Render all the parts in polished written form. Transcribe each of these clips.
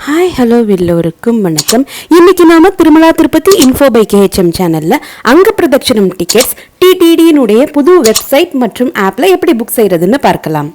Hi hello எல்லோருக்கும் வணக்கம். இன்னைக்கு நாம Tirumala Tirupati info by KHM சேனல்ல அங்கப்பிரதட்சணம் டிக்கெட்ஸ் டிடிடியினுடைய புது வெப்சைட் மற்றும் ஆப்ல எப்படி புக் செய்யறதுன்னு பார்க்கலாம்.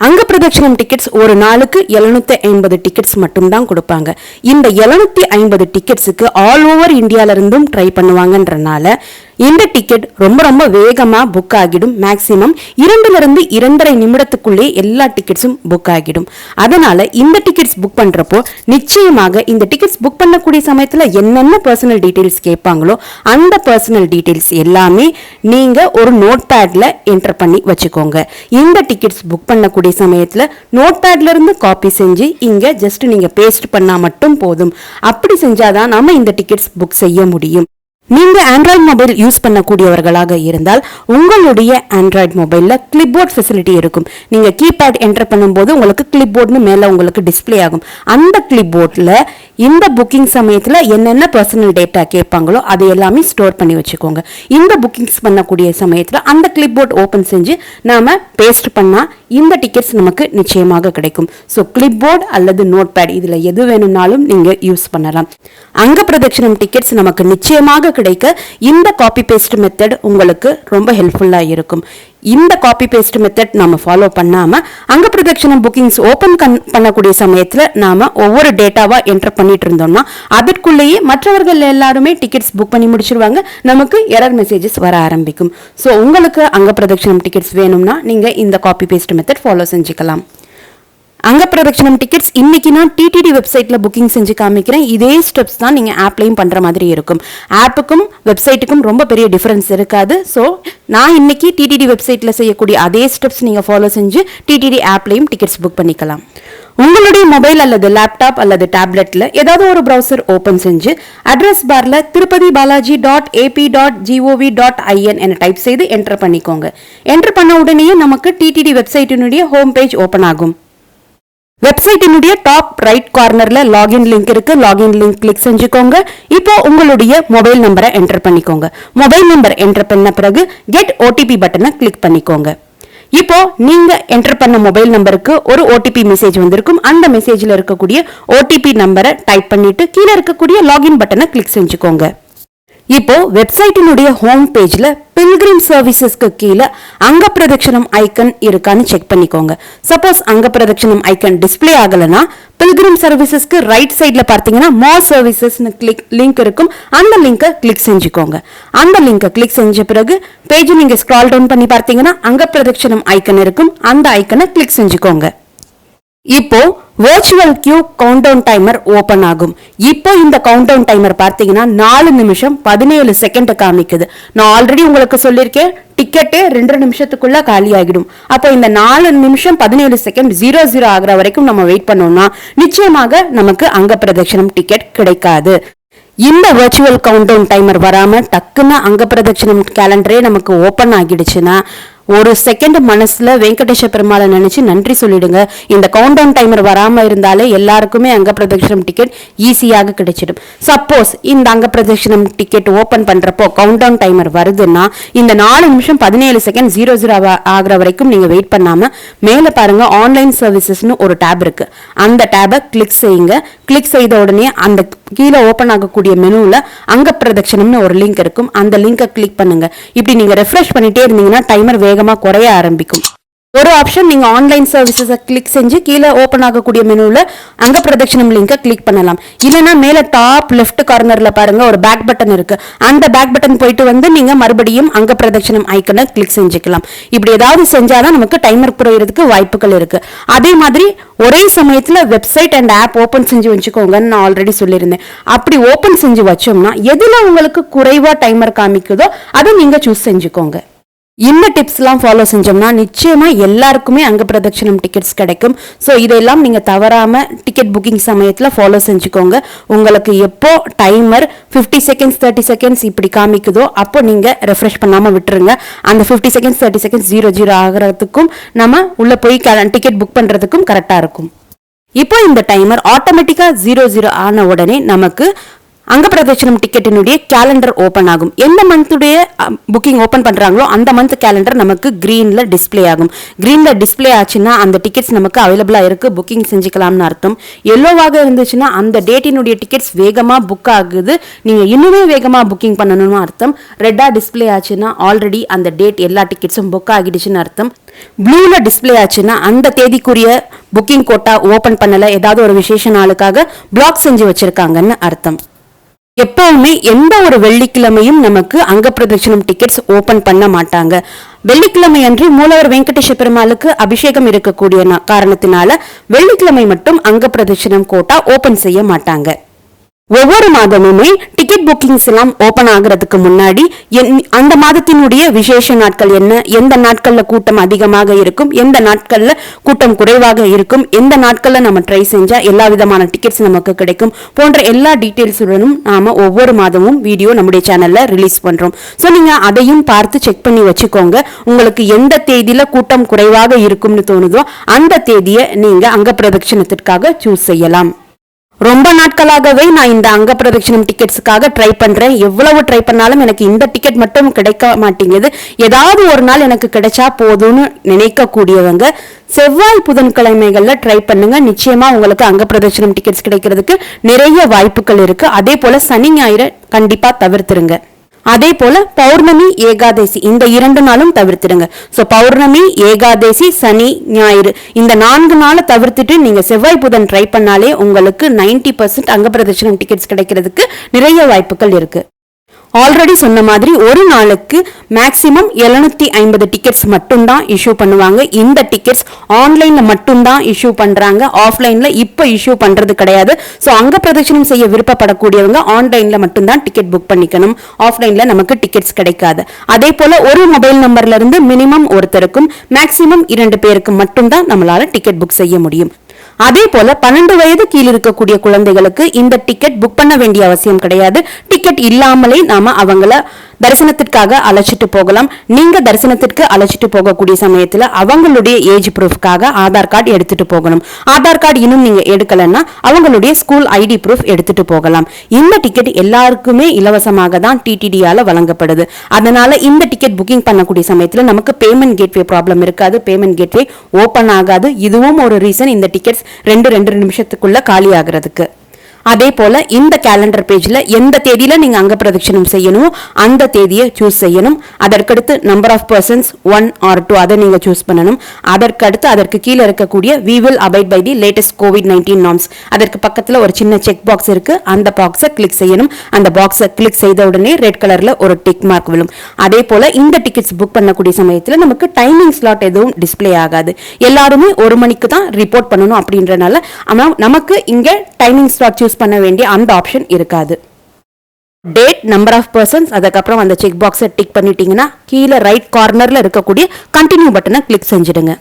அங்கப்பிரதட்சணம் டிக்கெட்ஸ் ஒரு நாளுக்கு 750 டிக்கெட்ஸ் மட்டும் தான் கொடுப்பாங்க. இந்த 750 டிக்கெட்ஸுக்கு ஆல் ஓவர் இந்தியால இருந்தும் ட்ரை பண்ணுவாங்கன்றனால இந்த டிக்கெட் ரொம்ப ரொம்ப வேகமா புக் ஆகிடும். மேக்சிமம் 2 நிமிடத்துக்குள்ளே எல்லா டிக்கெட்ஸும் புக் ஆகிடும். அதனால இந்த டிக்கெட்ஸ் புக் பண்றப்போ நிச்சயமாக இந்த டிக்கெட்ஸ் புக் பண்ணக்கூடிய சமயத்துல என்னென்ன பர்சனல் டீடைல்ஸ் கேட்பாங்களோ அந்த பர்சனல் டீடைல்ஸ் எல்லாமே நீங்க ஒரு நோட் பேட்ல என்டர் பண்ணி வச்சுக்கோங்க. இந்த டிக்கெட்ஸ் புக் பண்ணக்கூடிய சமயத்துல நோட் பேட்ல இருந்து காப்பி செஞ்சு இங்க ஜஸ்ட் நீங்க பேஸ்ட் பண்ணா மட்டும் போதும். அப்படி செஞ்சாதான் நாம இந்த டிக்கெட்ஸ் புக் செய்ய முடியும். நீங்க ஆண்ட்ராய்டு மொபைல் யூஸ் பண்ணக்கூடியவர்களாக இருந்தால் உங்களுடைய ஆண்ட்ராய்டு மொபைல்ல கிளிப்போர்ட் ஃபெசிலிட்டி இருக்கும். நீங்க கீபேட் என்டர் பண்ணும்போது உங்களுக்கு கிளிப்போர்ட்னு மேல உங்களுக்கு டிஸ்பிளே ஆகும். அந்த கிளிப்போர்ட்ல இந்த புக்கிங் சமயத்துல என்னென்ன பர்சனல் டேட்டா கேட்பாங்களோ அதை எல்லாமே ஸ்டோர் பண்ணி வச்சுக்கோங்க. இந்த புக்கிங்ஸ் பண்ணக்கூடிய சமயத்துல அந்த கிளிப்போர்ட் ஓபன் செஞ்சு நாம பேஸ்ட் பண்ணா இந்த டிக்கெட்ஸ் நமக்கு நிச்சயமாக கிடைக்கும். ஸோ கிளிப்போர்ட் அல்லது நோட் பேட் இதுல எது வேணும்னாலும் நீங்க யூஸ் பண்ணலாம். அங்கப்பிரதட்சணம் டிக்கெட்ஸ் நமக்கு நிச்சயமாக கிடைக்க இந்த காப்பி பேஸ்ட் மெத்தட் உங்களுக்கு ரொம்ப ஹெல்ப்ஃபுல்லா இருக்கும். இந்த காப்பி பேஸ்ட் மெத்தட் நாம ஃபாலோ பண்ணாம அங்கப்பிரதட்சணம் புக்கிங்ஸ் ஓபன் பண்ணக்கூடிய சமயத்துல நாம ஒவ்வொரு டேட்டாவா என்டர் பண்ணிட்டு இருந்தோம்னா அதற்குள்ளேயே மற்றவர்கள் எல்லாருமே டிக்கெட்ஸ் புக் பண்ணி முடிச்சிருவாங்க. நமக்கு எரர் மெசேஜஸ் வர ஆரம்பிக்கும். ஸோ உங்களுக்கு அங்கப்பிரதட்சணம் டிக்கெட்ஸ் வேணும்னா நீங்க இந்த காப்பி பேஸ்ட் மெத்தட் ஃபாலோ செஞ்சுக்கலாம். அங்கப்பிரதட்சணம் டிக்கெட்ஸ் இன்னைக்கு நான் டிடிடி வெப்சைட்ல புக்கிங் செஞ்சு காமிக்கிறேன். இதே ஸ்டெப்ஸ் தான் நீங்க ஆப்லையும் பண்ற மாதிரி இருக்கும். ஆப்புக்கும் வெப்சைட்டுக்கும் ரொம்ப பெரிய டிஃபரன்ஸ் இருக்காது. ஸோ நான் இன்னைக்கு டிடிடி வெப்சைட்ல செய்யக்கூடிய அதே ஸ்டெப்ஸ் நீங்க ஃபாலோ செஞ்சு டிடிடி ஆப்லையும் டிக்கெட்ஸ் புக் பண்ணிக்கலாம். உங்களுடைய மொபைல் அல்லது லேப்டாப் அல்லது டேப்லெட்ல ஏதாவது ஒரு பிரவுசர் ஓபன் செஞ்சு அட்ரஸ் பார்ல tirupatibalaji.ap.gov.in என டைப் செய்து என்டர் பண்ணிக்கோங்க. என்டர் பண்ண உடனேயே நமக்கு டிடிடி வெப்சைட்டினுடைய ஹோம் பேஜ் ஓபன் ஆகும். வெப்சைட்டினுடைய டாப் ரைட் கார்னர்ல லாகின் லிங்க் இருக்கு. லாகின் லிங்க் கிளிக் செஞ்சுக்கோங்க. இப்போ உங்களுடைய மொபைல் நம்பரை என்டர் பண்ணிக்கோங்க. மொபைல் நம்பர் என்டர் பண்ண பிறகு கெட் ஓடிபி பட்டனை கிளிக் பண்ணிக்கோங்க. இப்போ நீங்க என்டர் பண்ண மொபைல் நம்பருக்கு ஒரு ஓடிபி மெசேஜ் வந்திருக்கும். அந்த மெசேஜ்ல இருக்கக்கூடிய ஓடிபி நம்பரை டைப் பண்ணிட்டு கீழே இருக்கக்கூடிய லாகின் பட்டனை கிளிக் செஞ்சுக்கோங்க. இப்போ வெப்சைட்டினுடைய ஹோம் பேஜ்ல பில்கிரிம் சர்வீசஸ்க்கு கீழே அங்கப்பிரதட்சணம் ஐக்கன் இருக்கான்னு செக் பண்ணிக்கோங்க. சப்போஸ் அங்கப்பிரதட்சணம் ஐக்கன் டிஸ்பிளே ஆகலனா பில்கிரிம் சர்வீசஸ்க்கு ரைட் சைட்ல பார்த்தீங்கன்னா மோர் சர்வீசஸ்னு லிங்க் இருக்கும். அந்த லிங்கை கிளிக் செஞ்சுக்கோங்க. அந்த லிங்கை கிளிக் செஞ்ச பிறகு பேஜ் நீங்க ஸ்க்ரால் டவுன் பண்ணி பார்த்தீங்கன்னா அங்கப்பிரதட்சணம் ஐக்கன் இருக்கும். அந்த ஐக்கனை கிளிக் செஞ்சுக்கோங்க. இப்போ virtual Q countdown timer open ஆகும். இப்போ இந்த கவுண்டவுன் டைமர் பார்த்தீங்கன்னா 4 நிமிஷம் 17 செகண்ட் காமிக்குது. நான் ஆல்ரெடி உங்களுக்கு சொல்லியிருக்கேன் டிக்கெட்டே 2 நிமிஷத்துக்குள்ள காலி ஆகிடும். அப்போ இந்த 4 நிமிஷம் 17 செகண்ட் 00 ஆகிற வரைக்கும் நம்ம வெயிட் பண்ணோம்னா நிச்சயமாக நமக்கு அங்கப்பிரதட்சணம் டிக்கெட் கிடைக்காது. இந்த வர்ச்சுவல் கவுண்டவுன் டைமர் வராம டக்குன்னு அங்கப்பிரதட்சணம் கேலண்டரே நமக்கு ஓபன் ஆகிடுச்சுன்னா ஒரு செகண்ட் மனசுல வெங்கடேஷ பெருமாளை நினைச்சு நன்றி சொல்லிடுங்க. இந்த கவுண்டவுன் டைமர் வராம இருந்தாலே எல்லாருக்குமே அங்கப்பிரதட்சணம் டிக்கெட் ஈஸியாக கிடைச்சிடும். சப்போஸ் இந்த அங்கப்பிரதட்சணம் டிக்கெட் ஓபன் பண்றப்போ கவுண்டவுன் டைமர் வருதுன்னா இந்த 4 நிமிஷம் 17 செகண்ட் 00 ஆகிற வரைக்கும் நீங்க வெயிட் பண்ணாம மேல பாருங்க ஆன்லைன் சர்வீசஸ்னு ஒரு டேப் இருக்கு. அந்த டேபை கிளிக் செய்யுங்க. கிளிக் செய்த உடனே அந்த கீழே ஓபன் ஆகக்கூடிய மெனுல அங்கப்பிரதட்சணம்னு ஒரு லிங்க் இருக்கும். அந்த லிங்கை கிளிக் பண்ணுங்க. இப்படி நீங்க ரெஃப்ரெஷ் பண்ணிட்டே இருந்தீங்கன்னா டைமர் வேகமா குறைய ஆரம்பிக்கும். ஒரு ஆப்ஷன் நீங்க ஆன்லைன் சர்வீசஸ் கிளிக் செஞ்சு கீழே ஓபன் ஆகக்கூடிய மெனுல அங்கப்பிரதட்சணம் லிங்கை கிளிக் பண்ணலாம். இல்லைன்னா மேல டாப் லெஃப்ட் கார்னர்ல பாருங்க ஒரு பேக் பட்டன் இருக்கு. அந்த பேக் பட்டன் போயிட்டு வந்து நீங்க மறுபடியும் அங்கப்பிரதட்சணம் ஐக்கனை கிளிக் செஞ்சுக்கலாம். இப்படி ஏதாவது செஞ்சாதான் நமக்கு டைமர் குறையிறதுக்கு வாய்ப்புகள் இருக்கு. அதே மாதிரி ஒரே சமயத்துல வெப்சைட் அண்ட் ஆப் ஓபன் செஞ்சு வச்சுக்கோங்கன்னு நான் ஆல்ரெடி சொல்லியிருந்தேன். அப்படி ஓபன் செஞ்சு வச்சோம்னா எதுல உங்களுக்கு குறைவா டைமர் காமிக்குதோ அதை நீங்க சூஸ் செஞ்சுக்கோங்க. இந்த டிப்ஸ் எல்லாம் ஃபாலோ செஞ்சோம்னா நிச்சயமா எல்லாருக்குமே அங்கப்பிரதட்சணம் டிக்கெட்ஸ் கிடைக்கும். ஸோ இதெல்லாம் நீங்க தவறாம டிக்கெட் புக்கிங் சமயத்துல ஃபாலோ செஞ்சுக்கோங்க. உங்களுக்கு எப்போ டைமர் 50 செகண்ட்ஸ் 30 செகண்ட்ஸ் இப்படி காமிக்குதோ அப்போ நீங்க ரெஃப்ரெஷ் பண்ணாம விட்டுருங்க. அந்த 50 செகண்ட்ஸ் 30 செகண்ட்ஸ் 00 ஆகிறதுக்கும் நம்ம உள்ள போய் டிக்கெட் புக் பண்றதுக்கும் கரெக்டா இருக்கும். இப்போ இந்த டைமர் ஆட்டோமேட்டிக்கா 00 ஆன உடனே நமக்கு அங்கப்பிரதட்சணம் டிக்கெட்டினுடைய கேலண்டர் ஓபன் ஆகும். எந்த மந்த்துடைய புக்கிங் ஓபன் பண்றாங்களோ அந்த மந்த் கேலண்டர் நமக்கு கிரீன்ல டிஸ்பிளே ஆகும். கிரீன்ல டிஸ்பிளே ஆச்சுன்னா அந்த டிக்கெட்ஸ் நமக்கு அவைலபிளா இருக்கு, புக்கிங் செஞ்சுக்கலாம்னு அர்த்தம். எல்லோவாக இருந்துச்சுன்னா அந்த டேட்டினுடைய டிக்கெட்ஸ் வேகமா புக் ஆகுது, நீங்க இன்னுமே வேகமா புக்கிங் பண்ணணும்னு அர்த்தம். ரெட்டா டிஸ்பிளே ஆச்சுன்னா ஆல்ரெடி அந்த டேட் எல்லா டிக்கெட்ஸும் புக் ஆகிடுச்சுன்னு அர்த்தம். ப்ளூல டிஸ்பிளே ஆச்சுன்னா அந்த தேதிக்குரிய புக்கிங் கோட்டா ஓபன் பண்ணல, ஏதாவது ஒரு விசேஷ நாளுக்காக பிளாக் செஞ்சு வச்சிருக்காங்கன்னு அர்த்தம். எப்பவுமே எந்த ஒரு வெள்ளிக்கிழமையும் நமக்கு அங்கப்பிரதட்சணம் டிக்கெட்ஸ் ஓபன் பண்ண மாட்டாங்க. வெள்ளிக்கிழமை அன்று மூலவர் வெங்கடேஸ்வர பெருமாளுக்கு அபிஷேகம் இருக்கக்கூடிய காரணத்தினால வெள்ளிக்கிழமை மட்டும் அங்கப்பிரதட்சணம் கோட்டா ஓபன் செய்ய மாட்டாங்க. ஒவ்வொரு மாதமுமே டிக்கெட் புக்கிங்ஸ் எல்லாம் ஓபன் ஆகிறதுக்கு முன்னாடி அந்த மாதத்தினுடைய விசேஷ நாட்கள் என்ன, எந்த நாட்கள்ல கூட்டம் அதிகமாக இருக்கும், எந்த நாட்கள்ல கூட்டம் குறைவாக இருக்கும், எந்த நாட்கள்ல நம்ம ட்ரை செஞ்சா எல்லா விதமான டிக்கெட்ஸ் நமக்கு கிடைக்கும் போன்ற எல்லா டீடைல்ஸுடனும் நாம ஒவ்வொரு மாதமும் வீடியோ நம்முடைய சேனல்ல ரிலீஸ் பண்றோம். சோ நீங்க அதையும் பார்த்து செக் பண்ணி வச்சுக்கோங்க. உங்களுக்கு எந்த தேதியில கூட்டம் குறைவாக இருக்கும்னு தோணுதோ அந்த தேதியை நீங்க அங்கப்பிரதட்சணத்திற்காக சூஸ் செய்யலாம். ரொம்ப நாட்களாகவே நான் இந்த அங்கப்பிரதட்சணம் டிக்கெட்ஸுக்காக ட்ரை பண்றேன். எவ்வளவு ட்ரை பண்ணாலும் எனக்கு இந்த டிக்கெட் மட்டும் கிடைக்க மாட்டேங்குது, ஏதாவது ஒரு நாள் எனக்கு கிடைச்சா போதும்னு நினைக்க கூடியவங்க செவ்வாய் புதன்கிழமைகள்ல ட்ரை பண்ணுங்க. நிச்சயமா உங்களுக்கு அங்கப்பிரதட்சணம் டிக்கெட்ஸ் கிடைக்கிறதுக்கு நிறைய வாய்ப்புகள் இருக்கு. அதே போல சனி ஞாயிறு கண்டிப்பா தவிர்த்துருங்க. அதே போல பௌர்ணமி ஏகாதசி இந்த 2 நாளும் தவிர்த்துடுங்க. சோ பௌர்ணமி ஏகாதசி சனி ஞாயிறு இந்த 4 நாளை தவிர்த்துட்டு நீங்க செவ்வாய் புதன் ட்ரை பண்ணாலே உங்களுக்கு 90% அங்கப்பிரதட்சணம் டிக்கெட்ஸ் கிடைக்கிறதுக்கு நிறைய வாய்ப்புகள் இருக்கு. ஆல்ரெடி சொன்ன மாதிரி ஒரு நாளுக்கு மேக்சிமம் 750 டிக்கெட்ஸ் மட்டும்தான் இஷ்யூ பண்ணுவாங்க. இந்த டிக்கெட்ஸ் ஆன்லைன்ல மட்டும்தான் இஷ்யூ பண்றாங்க, ஆஃப்லைன்ல இப்ப இஷ்யூ பண்றது கிடையாது. சோ அங்கப்பிரதட்சணம் செய்ய விருப்பப்படக்கூடியவங்க ஆன்லைன்ல மட்டும்தான் டிக்கெட் புக் பண்ணிக்கணும், ஆஃப்லைன்ல நமக்கு டிக்கெட்ஸ் கிடைக்காது. அதே போல ஒரு மொபைல் நம்பர்ல இருந்து மினிமம் ஒருத்தருக்கும் மேக்சிமம் 2 பேருக்கு மட்டும்தான் நம்மளால டிக்கெட் புக் செய்ய முடியும். அதே போல 12 வயது கீழ் இருக்கக்கூடிய குழந்தைகளுக்கு இந்த டிக்கெட் புக் பண்ண வேண்டிய அவசியம் கிடையாது. டிக்கெட் இல்லாமலே நாம அவங்கள தரிசனத்திற்காக அழைச்சிட்டு போகலாம். நீங்க தரிசனத்திற்கு அழைச்சிட்டு போகக்கூடிய சமயத்துல அவங்களுடைய ஏஜ் ப்ரூஃப்காக ஆதார் கார்டு எடுத்துட்டு போகணும். ஆதார் கார்டு இன்னும் நீங்க எடுக்கலன்னா அவங்களுடைய ஸ்கூல் ஐடி ப்ரூஃப் எடுத்துட்டு போகலாம். இந்த டிக்கெட் எல்லாருக்குமே இலவசமாக தான் டிடிடியால வழங்கப்படுது. அதனால இந்த டிக்கெட் புக்கிங் பண்ணக்கூடிய சமயத்துல நமக்கு பேமெண்ட் கேட்வே ப்ராப்ளம் இருக்காது, பேமெண்ட் கேட்வே ஓபன் ஆகாது. இதுவும் ஒரு ரீசன் இந்த டிக்கெட்ஸ் 2 நிமிஷத்துக்குள்ள காலி ஆகிறதுக்கு. அதே போல இந்த கேலண்டர் பேஜ்ல எந்த தேதியில நீங்க அங்கப்பிரதட்சணம் செய்யணுமோ அந்த தேதியை சூஸ் செய்யணும். அதற்கடுத்து நம்பர் ஆஃப் பர்சன்ஸ் 1 or 2 அதை நீங்க சூஸ் பண்ணணும். அதற்கடுத்து அதற்கு கீழே இருக்கக்கூடிய we will abide by the latest COVID-19 norms அதற்கு பக்கத்துல ஒரு சின்ன செக் பாக்ஸ் இருக்கு, அந்த பாக்ஸை கிளிக் செய்யணும். அந்த பாக்ஸை கிளிக் செய்த உடனே ரெட் கலர்ல ஒரு டிக் மார்க் விழும். அதே போல இந்த டிக்கெட்ஸ் புக் பண்ணக்கூடிய சமயத்துல நமக்கு டைமிங் ஸ்லாட் எதுவும் டிஸ்பிளே ஆகாது. எல்லாருமே 1 மணிக்கு தான் ரிப்போர்ட் பண்ணணும் அப்படின்றனால நமக்கு இங்க டைமிங் ஸ்லாட் சூஸ் பண்ண வேண்டிய அந்த ஆப்ஷன் இருக்காது. டேட், நம்பர் ஆஃப் பர்சன்ஸ், அதுக்கப்புறம் அந்த செக் பாக்ஸை டிக் பண்ணிட்டீங்கன்னா கீழே ரைட் கார்னர்ல இருக்கக்கூடிய கண்டினியூ பட்டனை கிளிக் செஞ்சிடுங்க.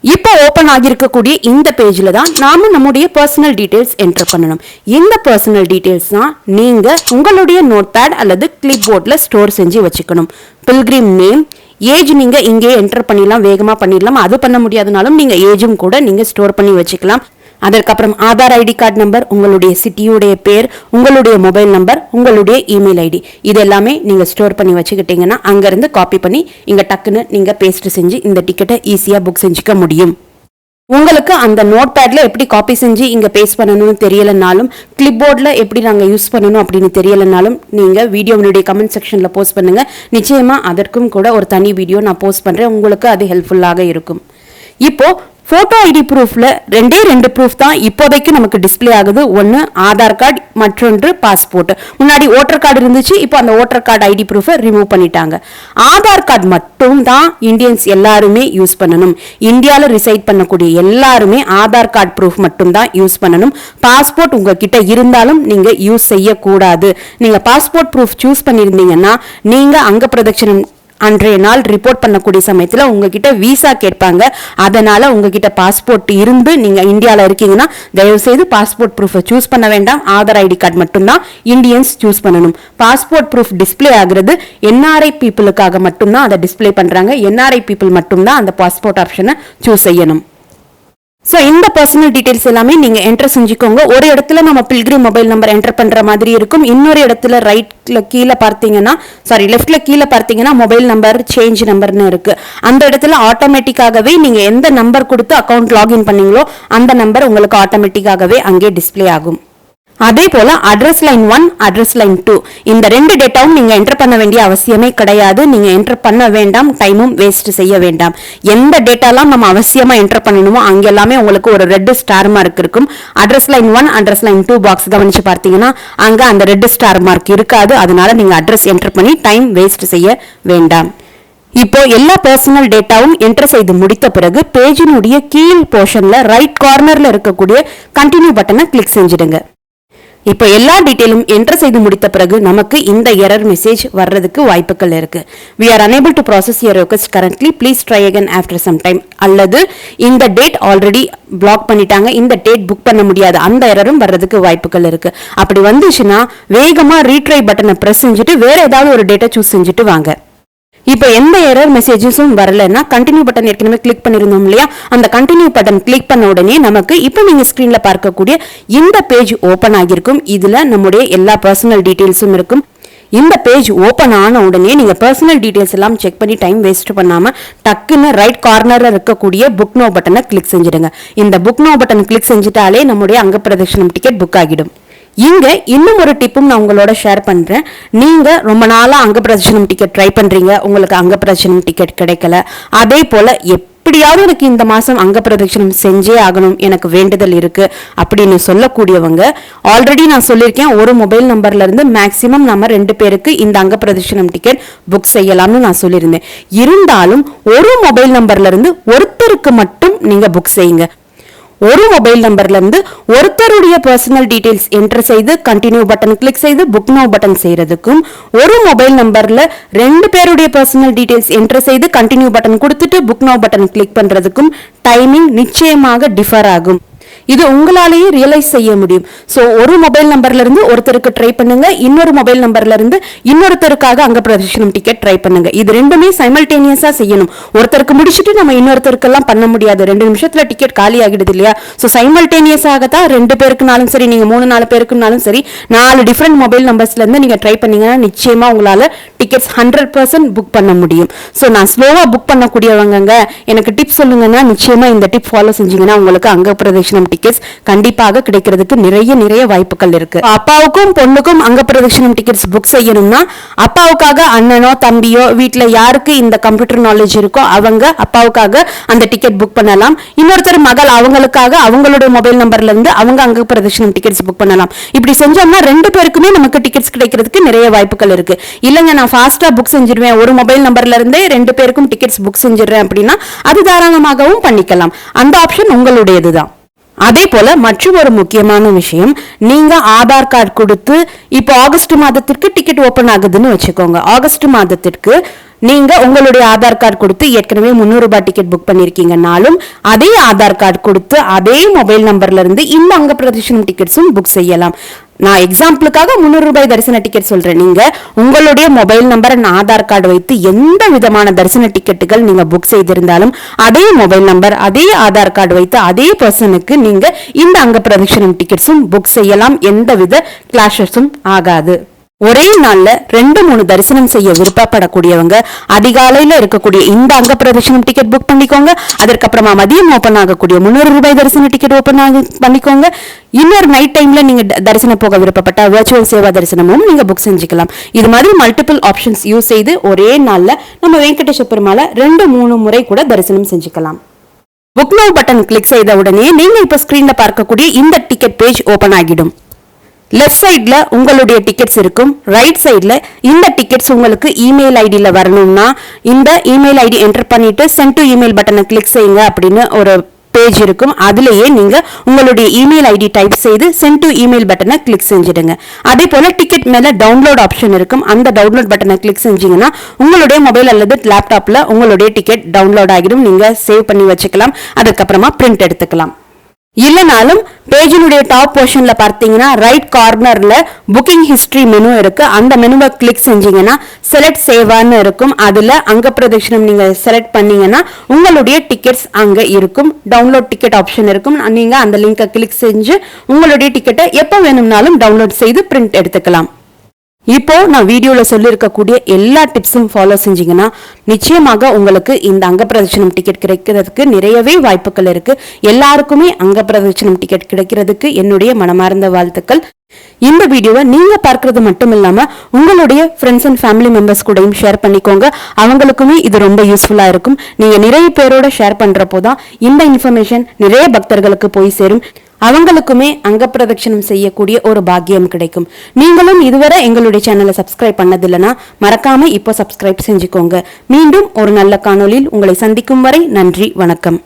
இப்போ ஓபன் ஆகியிருக்கக்கூடிய இந்த பேஜ்ல தான் நாம நம்முடைய பர்சனல் டீடைல்ஸ் என்டர் பண்ணணும். இந்த பர்சனல் டீடைல்ஸ் தான் நீங்க உங்களுடைய நோட் பேட் அல்லது கிளிப் போர்ட்ல ஸ்டோர் செஞ்சு வச்சுக்கணும். பில்கிரிம் நேம், ஏஜ் நீங்க இங்கே என்டர் பண்ணிடலாம், வேகமா பண்ணிடலாம். அது பண்ண முடியாதனாலும் நீங்க ஏஜும் கூட நீங்க ஸ்டோர் பண்ணி வச்சுக்கலாம். அதற்கப்புறம் ஆதார் ஐடி கார்டு நம்பர், உங்களுடைய சிட்டியுடைய பேர், உங்களுடைய மொபைல் நம்பர், உங்களுடைய இமெயில் ஐடி, இது எல்லாமே நீங்க ஸ்டோர் பண்ணி வச்சுக்கிட்டீங்கன்னா அங்கிருந்து காப்பி பண்ணி இங்க டக்குன்னு நீங்க பேஸ்ட் செஞ்சு இந்த டிக்கெட்டை ஈஸியா புக் செஞ்சுக்க முடியும். உங்களுக்கு அந்த நோட் பேட்ல எப்படி காப்பி செஞ்சு இங்க பேஸ்ட் பண்ணணும்னு தெரியலனாலும், கிளிப் போர்ட்ல எப்படி நாங்க யூஸ் பண்ணணும் அப்படின்னு தெரியலனாலும் நீங்க வீடியோவினுடைய கமெண்ட் செக்ஷன்ல போஸ்ட் பண்ணுங்க. நிச்சயமா அதற்கும் கூட ஒரு தனி வீடியோ நான் போஸ்ட் பண்றேன், உங்களுக்கு அது ஹெல்ப்ஃபுல்லாக இருக்கும். இப்போ போட்டோ ஐடி ப்ரூஃப்ல 2 ப்ரூஃப் தான் இப்போதைக்கு நமக்கு டிஸ்பிளே ஆகுது. ஒன்னு ஆதார் கார்டு, மற்றொன்று பாஸ்போர்ட். முன்னாடி ஓட்டர் கார்டு இருந்துச்சு, இப்போ அந்த ஓட்டர் கார்டு ஐடி ப்ரூஃபை ரிமூவ் பண்ணிட்டாங்க. ஆதார் கார்டு மட்டும் தான் இந்தியன்ஸ் எல்லாருமே யூஸ் பண்ணணும். இந்தியாவில் ரிசைட் பண்ணக்கூடிய எல்லாருமே ஆதார் கார்டு ப்ரூஃப் மட்டும் தான் யூஸ் பண்ணணும். பாஸ்போர்ட் உங்ககிட்ட இருந்தாலும் நீங்க யூஸ் செய்யக்கூடாது. நீங்க பாஸ்போர்ட் ப்ரூஃப் சூஸ் பண்ணியிருந்தீங்கன்னா நீங்க அங்கப்பிரதட்சணம் அன்றைய நாள் ரிப்போர்ட் பண்ணக்கூடிய சமயத்துல உங்ககிட்ட விசா கேட்பாங்க. அதனால உங்ககிட்ட பாஸ்போர்ட் இருந்து நீங்க இந்தியால இருக்கீங்கன்னா தயவு செய்து பாஸ்போர்ட் ப்ரூஃப் சூஸ் பண்ண வேண்டாம். ஆதார் ஐடி கார்டு மட்டும்தான் இந்தியன்ஸ் சூஸ் பண்ணணும். பாஸ்போர்ட் ப்ரூஃப் டிஸ்பிளே ஆகுறது என்ஆர்ஐ பீப்புளுக்காக மட்டும்தான் அதை டிஸ்பிளே பண்றாங்க. என்ஆர்ஐ பீப்புள் மட்டும்தான் அந்த பாஸ்போர்ட் ஆப்ஷனை சூஸ் செய்யணும். ஸோ இந்த பர்சனல் டீடைல்ஸ் எல்லாமே நீங்க என்டர் செஞ்சுக்கோங்க. ஒரு இடத்துல நம்ம பில்கிரிம் மொபைல் நம்பர் என்டர் பண்ற மாதிரி இருக்கும். இன்னொரு இடத்துல லெஃப்ட்ல கீழே பார்த்தீங்கன்னா மொபைல் நம்பர் சேஞ்ச் நம்பர்னு இருக்கு. அந்த இடத்துல ஆட்டோமேட்டிக்காகவே நீங்க எந்த நம்பர் கொடுத்து அக்கௌண்ட் லாகின் பண்ணீங்களோ அந்த நம்பர் உங்களுக்கு ஆட்டோமேட்டிக்காகவே அங்கே டிஸ்பிளே ஆகும். அதே போல அட்ரஸ் லைன் 1, அட்ரஸ் லைன் 2 இந்த ரெண்டு டேட்டாவும் நீங்க என்டர் பண்ண வேண்டிய அவசியமே கிடையாது. நீங்க என்டர் பண்ண வேண்டாம், டைமும் வேஸ்ட் செய்ய வேண்டாம். எந்த டேட்டாலாம் நம்ம அவசியமா என்டர் பண்ணணுமோ அங்க எல்லாமே உங்களுக்கு ஒரு ரெட் ஸ்டார் மார்க் இருக்கும். Address line 1, address line 2 box கவனிச்சு பார்த்தீங்கன்னா அங்க அந்த ரெட் ஸ்டார் மார்க் இருக்காது. அதனால நீங்க அட்ரஸ் என்டர் பண்ணி டைம் வேஸ்ட் செய்ய வேண்டாம். இப்போ எல்லா பர்சனல் டேட்டாவும் என்டர் செய்து முடித்த பிறகு பேஜினுடைய கீழ் போர்ஷன்ல ரைட் கார்னர்ல இருக்கக்கூடிய கண்டினியூ பட்டனை கிளிக் செஞ்சிடுங்க. இப்போ எல்லா டீடைலும் என்டர் செய்து முடித்த பிறகு நமக்கு இந்த எரர் மெசேஜ் வர்றதுக்கு வாய்ப்புகள் இருக்கு. We are unable to process your request currently. Please try again after some time. அல்லது இந்த டேட் ஆல்ரெடி பிளாக் பண்ணிட்டாங்க, இந்த டேட் புக் பண்ண முடியாது, அந்த எரரும் வர்றதுக்கு வாய்ப்புகள் இருக்கு. அப்படி வந்துச்சுன்னா வேகமா ரீட்ரை பட்டனை பிரஸ் செஞ்சுட்டு வேற ஏதாவது ஒரு டேட்டை சூஸ் செஞ்சுட்டு வாங்க. இப்போ எந்த எரர் மெசேஜஸும் வரலன்னா கண்டினியூ பட்டன் ஏற்கனவே கிளிக் பண்ணிருந்தோம் இல்லையா, அந்த கண்டினியூ பட்டன் கிளிக் பண்ண உடனே நமக்கு இப்போ நீங்க ஸ்கிரீன்ல பார்க்கக்கூடிய இந்த பேஜ் ஓபன் ஆகியிருக்கும். இதுல நம்முடைய எல்லா பர்சனல் டீடைல்ஸும் இருக்கும். இந்த பேஜ் ஓபன் ஆன உடனே நீங்க பர்சனல் டீடைல்ஸ் எல்லாம் செக் பண்ணி டைம் வேஸ்ட் பண்ணாம டக்குன்னு ரைட் கார்னர்ல இருக்கக்கூடிய புக் நோ பட்டனை கிளிக் செஞ்சிடுங்க. இந்த புக் நோ பட்டன் கிளிக் செஞ்சுட்டாலே நம்முடைய அங்கப்பிரதட்சணம் டிக்கெட் புக் ஆகிடும். இங்க இன்னும் ஒரு டிப்பும் நான் உங்களோட ஷேர் பண்றேன். நீங்க ரொம்ப நாளா அங்கப்பிரதட்சணம் டிக்கெட் ட்ரை பண்றீங்க, உங்களுக்கு அங்கப்பிரதட்சணம் டிக்கெட் கிடைக்கல, அதே போல எப்படியாவது எனக்கு இந்த மாசம் அங்கப்பிரதட்சணம் செஞ்சே ஆகணும், எனக்கு வேண்டுதல் இருக்கு அப்படின்னு சொல்லக்கூடியவங்க, ஆல்ரெடி நான் சொல்லியிருக்கேன் ஒரு மொபைல் நம்பர்ல இருந்து மேக்சிமம் நம்ம 2 பேருக்கு இந்த அங்கப்பிரதட்சணம் டிக்கெட் புக் செய்யலாம்னு நான் சொல்லியிருந்தேன். இருந்தாலும் ஒரு மொபைல் நம்பர்ல இருந்து ஒருத்தருக்கு மட்டும் நீங்க புக் செய்யுங்க. ஒரு மொபைல் நம்பர்ல இருந்து ஒருத்தருடைய பர்சனல் டீடைல்ஸ் என்டர் செய்து கண்டினியூ பட்டன் கிளிக் செய்து புக் நோ பட்டன் செய்யறதுக்கும், ஒரு மொபைல் நம்பர்ல 2 பேருடைய பர்சனல் டீடைல்ஸ் என்டர் செய்து கண்டினியூ பட்டன் கொடுத்துட்டு புக் நோ பட்டன் கிளிக் பண்றதுக்கும் டைமிங் நிச்சயமாக டிஃபர் ஆகும். இது உங்களாலேயே ரியலைஸ் செய்ய முடியும். சோ ஒரு மொபைல் நம்பர்ல இருந்து ஒருத்தருக்கு ட்ரை பண்ணுங்க, இன்னொரு மொபைல் நம்பர்ல இருந்து இன்னொருத்தருக்காக அங்கப்பிரதட்சணம் டிக்கெட் ட்ரை பண்ணுங்க. இது ரெண்டுமே சைமல்டேனியஸா செய்யணும். ஒருத்தருக்கு முடிச்சிட்டு நம்ம இன்னொருத்தருக்கெல்லாம் பண்ண முடியாது, 2 நிமிஷத்துல டிக்கெட் காலி ஆகிடுது இல்லையா. சோ சைமல்டேனியஸாக தான் 2 பேருக்குனாலும் சரி, நீங்க 3-4 பேருக்குனாலும் சரி, 4 டிஃபரெண்ட் மொபைல் நம்பர்ஸ்ல இருந்து நீங்க ட்ரை பண்ணீங்கன்னா நிச்சயமா உங்களால டிக்கெட்ஸ் 100% புக் பண்ண முடியும். சோ நான் ஸ்லோவா புக் பண்ணக்கூடியவங்க எனக்கு டிப் சொல்லுங்கன்னா நிச்சயமா இந்த டிப் ஃபாலோ செஞ்சீங்கன்னா உங்களுக்கு அங்கப்பிரதட்சணம் டிக்கெட்ஸ் கண்டிப்பாக கிடைக்கிறதுக்கு நிறைய வாய்ப்புகள் இருக்கு. அப்பாவுக்கும் பொண்ணுக்கும் அங்கப்பிரதட்சணம் டிக்கெட்ஸ் புக் செய்யணும்னா அப்பாவுக்காக அண்ணனோ தம்பியோ வீட்டுல யாருக்கு இந்த கம்ப்யூட்டர் நாலேஜ் இருக்கோ அவங்க அப்பாவுக்காக அந்த டிக்கெட் புக் பண்ணலாம். இன்னொருத்தர் மகள் அவங்களுக்காக அவங்களுடைய மொபைல் நம்பர்ல இருந்து அவங்க அங்கப்பிரதட்சணம் டிக்கெட்ஸ் புக் பண்ணலாம். இப்படி செஞ்சோம்னா 2 பேருக்குமே நமக்கு டிக்கெட்ஸ் கிடைக்கிறதுக்கு நிறைய வாய்ப்புகள் இருக்கு. இல்லங்க நான் ஃபாஸ்டா புக் செஞ்சிருவேன், ஒரு மொபைல் நம்பர்ல இருந்தே 2 பேருக்கும் டிக்கெட்ஸ் புக் செஞ்சிடுறேன் அப்படின்னா அது தாராளமாகவும் பண்ணிக்கலாம். அந்த ஆப்ஷன் உங்களுடையதுதான். அதே போல மற்றும் ஒரு முக்கியமான விஷயம், நீங்க ஆதார் கார்டு கொடுத்து இப்போ ஆகஸ்ட் மாதத்திற்கு டிக்கெட் ஓபன் ஆகுதுன்னு வச்சுக்கோங்க. ஆகஸ்ட் மாதத்திற்கு நீங்க உங்களுடைய ஆதார் கார்டு கொடுத்து ஏற்கனவே 300 ரூபாய் டிக்கெட் புக் பண்ணிருக்கீங்கனாலும் அதே ஆதார் கார்டு கொடுத்து அதே மொபைல் நம்பர்ல இருந்து இந்த அங்கப்பிரதட்சணம் டிக்கெட்ஸும் புக் செய்யலாம். நான் எக்ஸாம்பிளுக்காக 300 ரூபாய் தரிசன டிக்கெட் சொல்றேன். நீங்க உங்களுடைய மொபைல் நம்பர் ஆதார் கார்டு வைத்து எந்த விதமான தரிசன டிக்கெட்டுகள் நீங்க புக் செய்திருந்தாலும் அதே மொபைல் நம்பர் அதே ஆதார் கார்டு வைத்து அதே பர்சனுக்கு நீங்க இந்த அங்கப்பிரதட்சணம் டிக்கெட்ஸும் புக் செய்யலாம். எந்தவித கிளாஷஸும் ஆகாது. ஒரே நாள்ல 2-3 தரிசனம் செய்ய விருப்பப்படக்கூடியவங்க அதிகாலையில இருக்கக்கூடிய இந்த அங்கப்பிரதட்சணம் டிக்கெட் புக் பண்ணிக்கோங்க. அதற்கப்புறமா மதியம் ஓபன் ஆகக்கூடிய 300 ரூபாய் தரிசன டிக்கெட் ஓபன் பண்ணிக்கோங்க. இன்னொரு நைட் டைம்ல நீங்க தரிசனம் போக விருப்பப்பட்ட வர்ச்சுவல் சேவா தரிசனமும் நீங்க புக் செஞ்சுக்கலாம். இது மாதிரி மல்டிபிள் ஆப்ஷன்ஸ் யூஸ் செய்து ஒரே நாள்ல நம்ம வெங்கடேஸ்வர பெருமாளை 2-3 முறை கூட தரிசனம் செஞ்சுக்கலாம். புக் நவ் பட்டன் கிளிக் செய்த உடனே நீங்க இப்ப ஸ்கிரீன்ல பார்க்கக்கூடிய இந்த டிக்கெட் பேஜ் ஓபன் ஆகிடும். லெஃப்ட் சைட்ல உங்களுடைய டிக்கெட்ஸ் இருக்கும், ரைட் சைட்ல இந்த டிக்கெட்ஸ் உங்களுக்கு இமெயில் ஐடியில வரணும்னா இந்த இமெயில் ஐடி என்டர் பண்ணிட்டு சென்ட் டு இமெயில் பட்டனை கிளிக் செய்யுங்க அப்படின்னு ஒரு பேஜ் இருக்கும். அதுலயே நீங்க உங்களுடைய இமெயில் ஐடி டைப் செய்து சென்ட் டு இமெயில் பட்டனை கிளிக் செஞ்சிடுங்க. அதே போல டிக்கெட் மேல டவுன்லோட் ஆப்ஷன் இருக்கும், அந்த டவுன்லோட் பட்டனை கிளிக் செஞ்சீங்கன்னா உங்களுடைய மொபைல் அல்லது லேப்டாப்ல உங்களுடைய டிக்கெட் டவுன்லோட் ஆகிடும். நீங்க சேவ் பண்ணி வச்சுக்கலாம், அதுக்கப்புறமா பிரிண்ட் எடுத்துக்கலாம். இல்லனாலும் பேஜினுடைய டாப் போர்ஷன்ல பார்த்தீங்கன்னா ரைட் கார்னர்ல புக்கிங் ஹிஸ்டரி மெனு இருக்கு. அந்த மெனுவை கிளிக் செஞ்சீங்கன்னா செலக்ட் சேவான்னு இருக்கும். அதுல அங்க பிரதட்சணம் நீங்க செலக்ட் பண்ணீங்கன்னா உங்களுடைய டிக்கெட்ஸ் அங்க இருக்கும். டவுன்லோட் டிக்கெட் ஆப்ஷன் இருக்கும். நீங்க அந்த லிங்கை கிளிக் செஞ்சு உங்களுடைய டிக்கெட்டை எப்ப வேணும்னாலும் டவுன்லோட் செய்து பிரிண்ட் எடுத்துக்கலாம். இப்போ நான் வீடியோல சொல்லியிருக்கக்கூடிய எல்லா டிப்ஸும் ஃபாலோ செஞ்சீங்கன்னா நிச்சயமாக உங்களுக்கு இந்த அங்க பிரதட்சணம் டிக்கெட் கிடைக்கிறதுக்கு நிறையவே வாய்ப்புகள் இருக்கு. எல்லாருக்குமே அங்க பிரதட்சணம் டிக்கெட் கிடைக்கிறதுக்கு என்னுடைய மனமார்ந்த வாழ்த்துக்கள். இந்த வீடியோவை நீங்க பார்க்கறது மட்டும் இல்லாம உங்களுடைய ஃப்ரெண்ட்ஸ் அண்ட் ஃபேமிலி மெம்பர்ஸ் கூடயும் ஷேர் பண்ணிக்கோங்க. அவங்களுக்குமே இது ரொம்ப யூஸ்ஃபுல்லா இருக்கும். நீங்க நிறைய பேரோட ஷேர் பண்றப்போதான் இந்த இன்ஃபர்மேஷன் நிறைய பக்தர்களுக்கு போய் சேரும். அவங்களுக்குமே அங்க பிரதட்சணம் செய்யக்கூடிய ஒரு பாக்கியம் கிடைக்கும். நீங்களும் இதுவரை எங்களுடைய சேனலை சப்ஸ்கிரைப் பண்ணதில்லைன்னா மறக்காம இப்போ சப்ஸ்கிரைப் செஞ்சுக்கோங்க. மீண்டும் ஒரு நல்ல காணொளியில் உங்களை சந்திக்கும் வரை நன்றி, வணக்கம்.